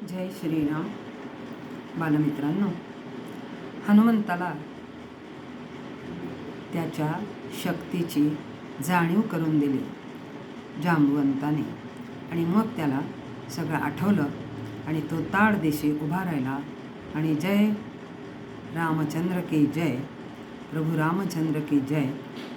जय श्रीराम. बालमित्रांनो, हनुमंताला त्याच्या शक्तीची जाणीव करून दिली जांबुवंताने आणि मग त्याला सगळं आठवलं आणि तो ताडदेशी उभा राहिला आणि जय रामचंद्र की जय, प्रभू रामचंद्र की जय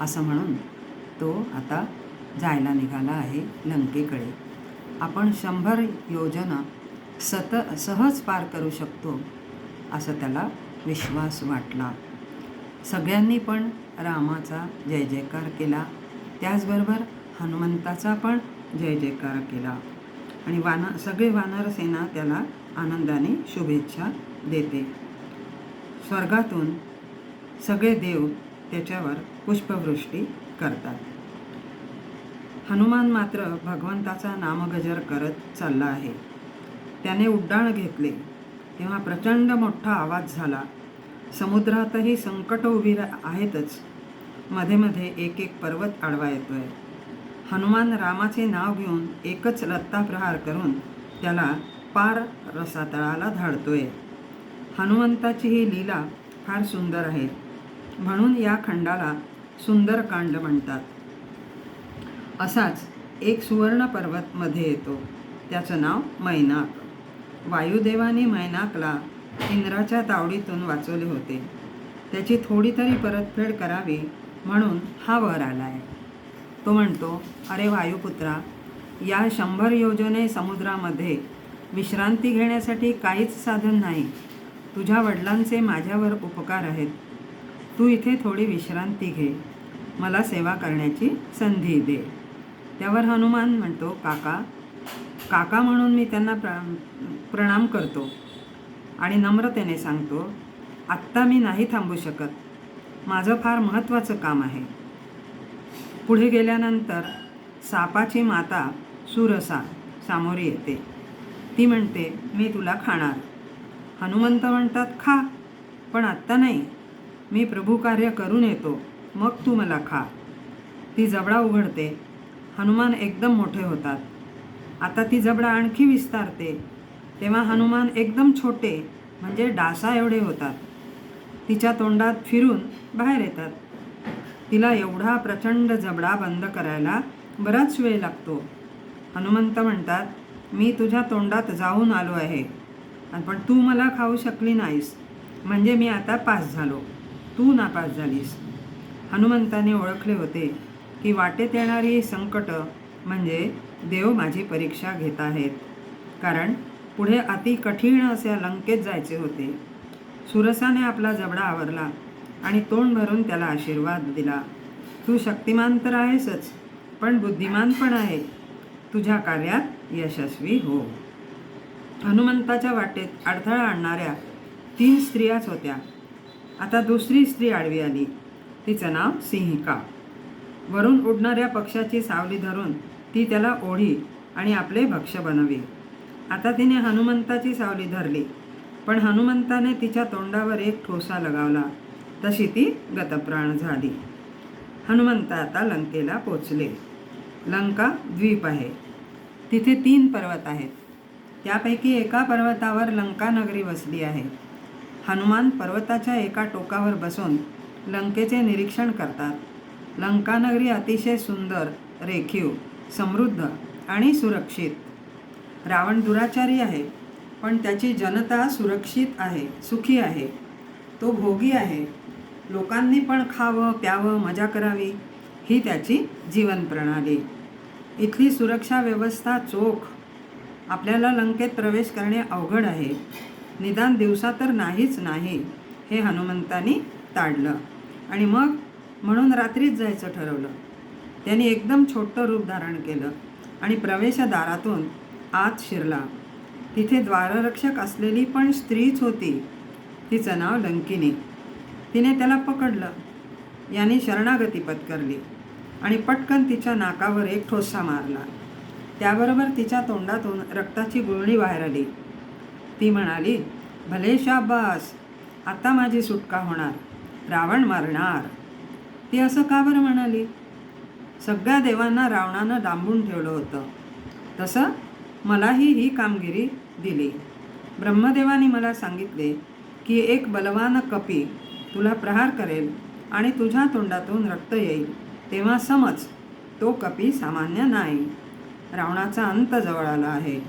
असं म्हणून तो आता जायला निघाला आहे लंकेकडे. आपण 100 योजना सहज पार करू शकतो असं त्याला विश्वास वाटला. सगळ्यांनी पण रामाचा जय जयकार केला, त्याचबरोबर हनुमंताचा पण जय जयकार केला आणि सगळे वानरसेना त्याला आनंदाने शुभेच्छा देते. स्वर्गातून सगळे देव त्याच्यावर पुष्पवृष्टी करतात. हनुमान मात्र भगवंताचा नामगजर करत चालला आहे. त्याने उड्डाण घेतले तेव्हा प्रचंड मोठा आवाज झाला. समुद्रातही संकट उभी आहेतच, मध्ये मध्ये एक एक पर्वत आडवा येतोय. हनुमान रामाचे नाव घेऊन एकच लत्ता प्रहार करून त्याला पार रसातळाला धाडतोय. हनुमंताची ही लीला फार सुंदर आहे, म्हणून या खंडाला सुंदरकांड म्हणतात. असाच एक सुवर्ण पर्वत मध्ये येतो, त्याचं नाव मैनाक. वायुदेवाने मैनाकला इंद्राच्या तावडीतून वाचवले होते. त्याची थोडी तरी परतफेड करावी म्हणून हा वर आलाय. तो म्हणतो, अरे वायुपुत्रा, या 100 योजने समुद्रामध्ये विश्रांती घेण्यासाठी काहीच साधन नाही. तुझ्या वडिलांचे माझ्यावर उपकार आहेत. तू इथे थोडी विश्रांती घे, मला सेवा करण्याची संधी दे. त्यावर हनुमान म्हणतो, काका म्हणून मी त्यांना प्रणाम करतो आणि नम्रतेने सांगतो, आत्ता मी नाही थांबू शकत, माझं फार महत्त्वाचं काम आहे. पुढे गेल्यानंतर सापाची माता सुरसा सामोरी येते. ती म्हणते, मी तुला खाणार. हनुमंत म्हणतात, खा, पण आत्ता नाही, मी प्रभू कार्य करून येतो, मग तू मला खा. ती जबडा उघडते. हनुमान एकदम मोठे होतात. आता ती जबडा आणखी विस्तारते, तेव्हा हनुमान एकदम छोटे म्हणजे डासा एवढे होतात. तिच्या तोंडात फिरून बाहेर येतात. तिला एवढा प्रचंड जबडा बंद करायला बराच वेळ लागतो. हनुमंत म्हणतात, मी तुझ्या तोंडात जाऊन आलो आहे, पण तू मला खाऊ शकली नाहीस, म्हणजे मी आता पास झालो, तू नापास झालीस. हनुमंताने ओळखले होते की वाटेत येणारी संकट म्हणजे देव माझी परीक्षा घेत आहेत, कारण पुढे अति कठीण अशा लंकेत जायचे होते. सुरसाने आपला जबडा आवरला आणि तोंड भरून त्याला आशीर्वाद दिला. तू शक्तिमान तर आहेसच, पण बुद्धिमान पण आहे. तुझ्या कार्यात यशस्वी हो. हनुमंताच्या वाटेत अडथळा आणणाऱ्या 3 स्त्रियाच होत्या. आता दुसरी स्त्री आडवी आली. तिचं नाव सिंहिका. वरून उडणाऱ्या पक्षाची सावली धरून ती त्याला ओढी आणि आपले भक्ष्य बनवी. आता तिने हनुमंताची सावली धरली, पण हनुमंताने तिच्या तोंडावर एक ठोसा लगावला, तशी ती गतप्राण झाली. हनुमंत आता लंकेला पोचले. लंका द्वीप आहे. तिथे 3 पर्वत आहेत. त्यापैकी एका पर्वतावर लंका नगरी वसली आहे. हनुमान पर्वताच्या एका टोकावर बसून लंकेचे निरीक्षण करतात. लंका नगरी अतिशय सुंदर, रेखीव, समृद्ध आणि सुरक्षित. रावण दुराचारी आहे, पण त्याची जनता सुरक्षित आहे, सुखी आहे. तो भोगी आहे. लोकांनी पण खावं, प्यावं, मजा करावी, ही त्याची जीवन प्रणाली. इथली सुरक्षा व्यवस्था चोख. आपल्याला लंकेत प्रवेश करणे अवघड आहे. निदान दिवसा तर नाहीच नाही, हे हनुमंतानी ताडलं आणि मग म्हणून रात्रीच जायचं ठरवलं. त्यांनी एकदम छोटं रूप धारण केलं आणि प्रवेशद्वारातून आत शिरला. तिथे द्वाररक्षक असलेली पण स्त्रीच होती. तिचं नाव लंकिनी. तिने त्याला पकडलं. याने शरणागती पत्करली आणि पटकन तिच्या नाकावर एक ठोसा मारला. त्याबरोबर तिच्या तोंडातून रक्ताची गुळणी बाहेर आली. ती म्हणाली, भले शाबास, आता माझी सुटका होणार, रावण मारणार. ती असं का बरं म्हणाली? सगळ्या देवांना रावणानं डांबून ठेवलं होतं, तसं मलाही ही कामगिरी दिली. ब्रह्मदेवाने मला सांगितले की एक बलवान कपी तुला प्रहार करेल आणि तुझ्या तोंडातून रक्त येईल, तेव्हा समज तो कपी सामान्य नाही. रावणाचा अंत जवळ आला आहे.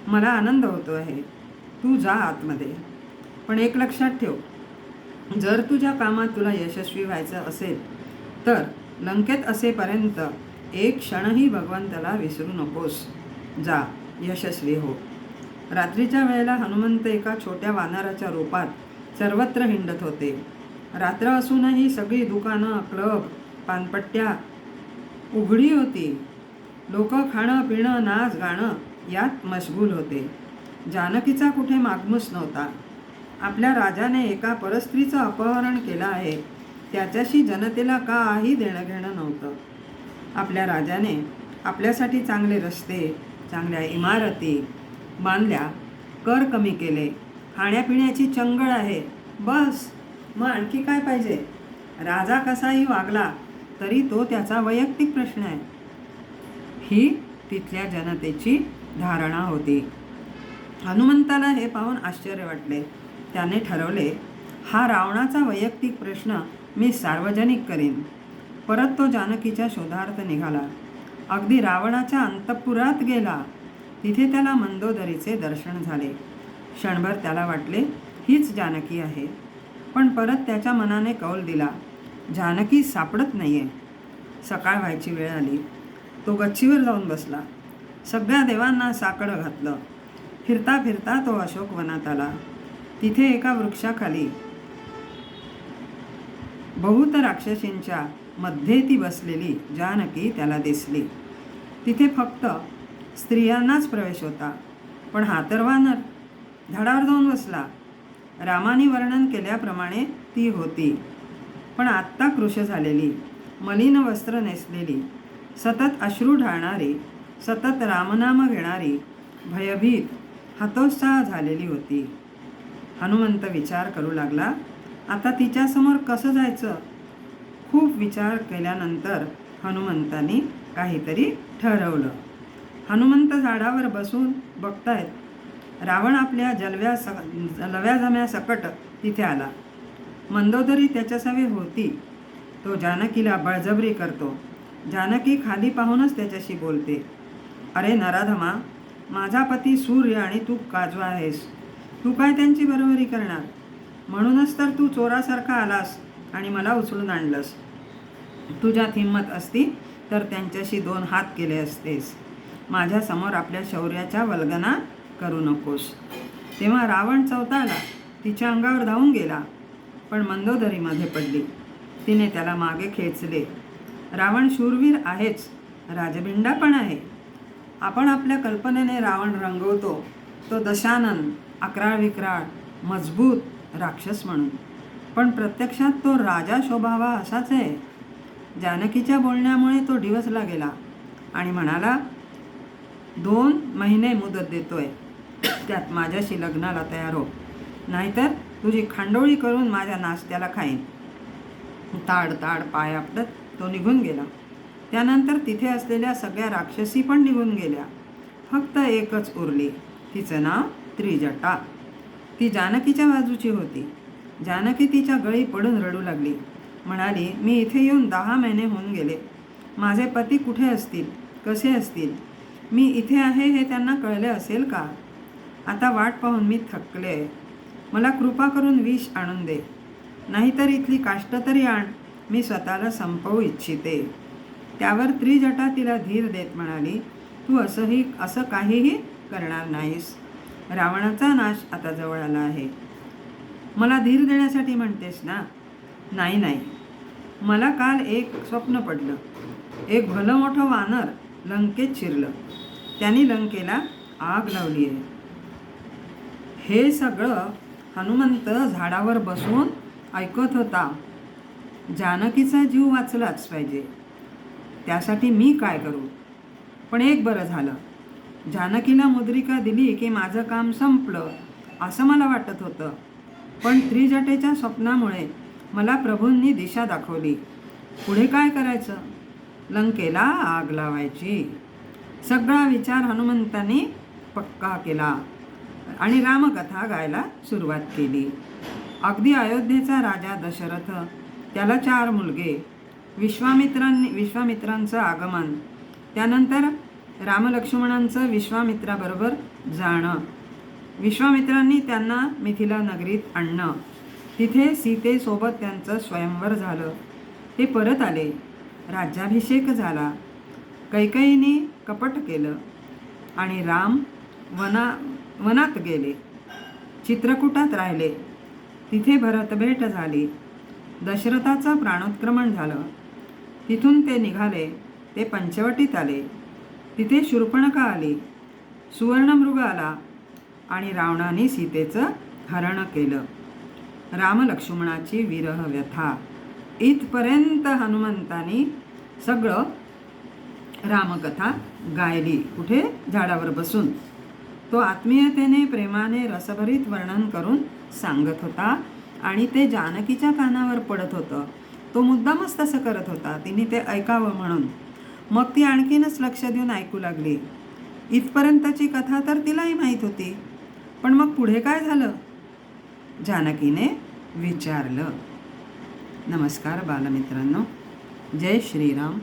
मला आनंद होतो आहे. तू जा आतमध्ये. पण एक लक्षात ठेव, जर तुझ्या कामात तुला यशस्वी व्हायचं असेल तर लंकेत असेपर्यंत एक क्षणही भगवंताला विसरू नकोस. जा, यशस्वी हो. रात्रीच्या वेळेला हनुमंत एका छोट्या वानराच्या रूपात सर्वत्र हिंडत होते. रात्र असूनही सगळी दुकानं, क्लब, पानपट्ट्या उघडी होती. लोक खाणं पिणं नाच गाणं यात मशगूल होते. जानकीचा कुठे मागमूस नव्हता. आपल्या राजाने एका परस्त्रीचं अपहरण केलं आहे, त्याच्याशी जनतेला काही देणं घेणं नव्हतं. आपल्या राजाने आपल्यासाठी चांगले रस्ते, चांगल्या इमारती बांधल्या, कर कमी केले, खाण्यापिण्याची चंगळ आहे. बस, मग आणखी काय पाहिजे? राजा कसाही वागला तरी तो त्याचा वैयक्तिक प्रश्न आहे, ही तिथल्या जनतेची धारणा होती. हनुमंताला हे पाहून आश्चर्य वाटले. त्याने ठरवले, हा रावणाचा वैयक्तिक प्रश्न मी सार्वजनिक करीन. परत तो जानकीच्या शोधार्थ निघाला. अगदी रावणाच्या अंतःपुरात गेला. तिथे त्याला मंदोदरीचे दर्शन झाले. क्षणभर त्याला वाटले हीच जानकी आहे. पण परत त्याच्या मनाने कौल दिला, जानकी सापडत नाहीये. सकाळ व्हायची वेळ आली. तो गच्चीवर जाऊन बसला. सगळ्या देवांना साकडं घातलं. फिरता फिरता तो अशोकवनात आला. तिथे एका वृक्षाखाली बहुत राक्षसींच्या मध्ये ती बसलेली जानकी त्याला दिसली. तिथे फक्त स्त्रियांनाच प्रवेश होता. पण हा तर वानर झाडावर जाऊन बसला. रामाने वर्णन केल्याप्रमाणे ती होती, पण आत्ता कृश झालेली, मलिन वस्त्र नेसलेली, सतत अश्रू ढाळणारी, सतत रामनाम घेणारी, भयभीत, हतोत्साह झालेली होती. हनुमंत विचार करू लागला, आता तिच्यासमोर कसं जायचं? खूप विचार केल्यानंतर हनुमंतानी काहीतरी ठरवलं. हनुमंत झाडावर बसून बघतायत. रावण आपल्या लव्या सकट तिथे आला. मंदोदरी त्याच्यासवे होती. तो जानकीला बळजबरी करतो. जानकी खाली पाहूनच त्याच्याशी बोलते, अरे नराधमा, माझा पती सूर्य आणि तू काजवा आहेस. तू काय त्यांची बरोबरी करणार? म्हणूनच तर तू चोरासारखा आलास आणि मला उचलून आणलंस. तुझ्यात हिंमत असती तर त्यांच्याशी 2 हात केले असतेस. माझ्यासमोर आपल्या शौर्याच्या वल्गना करू नकोस. तेव्हा रावण चवताळला. तिच्या अंगावर धावून गेला, पण मंदोदरीमध्ये पडली. तिने त्याला मागे खेचले. रावण शूरवीर आहेच, राजबिंडा पण आहे. आपण आपल्या कल्पनेने रावण रंगवतो तो दशानन, अक्राळ विक्राळ, मजबूत राक्षस म्हणून, पण प्रत्यक्षात तो राजा शोभावा असाच आहे. जानकीच्या बोलण्यामुळे तो डिवचला गेला आणि म्हणाला, 2 महिने मुदत देतोय, त्यात माझ्याशी लग्नाला तयार हो, नाहीतर तुझी खांडोळी करून माझ्या नाश्त्याला खाईन. ताड ताड पाय आपटत तो निघून गेला. त्यानंतर तिथे असलेल्या सगळ्या राक्षसी पण निघून गेल्या. फक्त एकच उरली. तिचं नाव त्रिजटा. ती जानकीच्या बाजूची होती. जानकी तिच्या गळी पडून रडू लागली. म्हणाली, मी इथे येऊन 10 महिने होऊन गेले. माझे पती कुठे असतील, कसे असतील? मी इथे आहे हे त्यांना कळले असेल का? आता वाट पाहून मी थकले. मला कृपा करून विष आणून दे, नाहीतर इथली काष्ट तरी आण. मी स्वतःला संपवू इच्छिते. त्यावर त्रिजटा तिला धीर देत म्हणाली, तू असं काहीही करणार नाहीस. रावणाचा नाश आता जवळ आला आहे. मला धीर देण्यासाठी म्हणतेस ना? नाही, मला काल एक स्वप्न पडलं. एक भलं मोठं वानर लंकेत शिरलं. त्यांनी लंकेला आग लावली आहे. हे सगळं हनुमंत झाडावर बसून ऐकत होता. जानकीचा जीव वाचलाच पाहिजे, त्यासाठी मी काय करू? पण एक बरं झालं, जानकीला मुद्रिका दिली की माझं काम संपलं असं मला वाटत होतं. पण त्रिजटेच्या स्वप्नामुळे मला प्रभूंनी दिशा दाखवली. पुढे काय करायचं? लंकेला आग लावायची. सगळा विचार हनुमंतांनी पक्का केला. आणि रामकथा गायला सुरुवात केली. अगदी अयोध्येचा राजा दशरथ, त्याला 4 मुलगे, विश्वामित्रांचं आगमन, त्यानंतर रामलक्ष्मणांचं विश्वामित्राबरोबर जाणं, विश्वामित्रांनी त्यांना मिथिला नगरीत आणणं, तिथे सीतेसोबत त्यांचं स्वयंवर झालं, ते परत आले, राज्याभिषेक झाला, कैकेयीने कपट केलं आणि राम वनात गेले, चित्रकूटात राहिले, तिथे भरतभेट झाली, दशरथाचं प्राणोत्क्रमण झालं, तिथून ते निघाले, ते पंचवटीत आले, तिथे शूर्पणखा आली, सुवर्णमृग आला आणि रावणाने सीतेचं हरण केलं. रामलक्ष्मणाची विरह व्यथा इथपर्यंत हनुमंतांनी सगळं रामकथा गायली. कुठे? झाडावर बसून. तो आत्मीयतेने, प्रेमाने, रसभरीत वर्णन करून सांगत होता आणि ते जानकीच्या कानावर पडत होतं. तो मुद्दामच तसं करत होता, तिने ते ऐकावं म्हणून. मग ती आणखीनच लक्ष देऊन ऐकू लागली. इथपर्यंतची कथा तर तिलाही माहीत होती, पण मग पुढे काय झालं? जानकीने विचारलं. नमस्कार बालमित्रांनो, जय श्रीराम.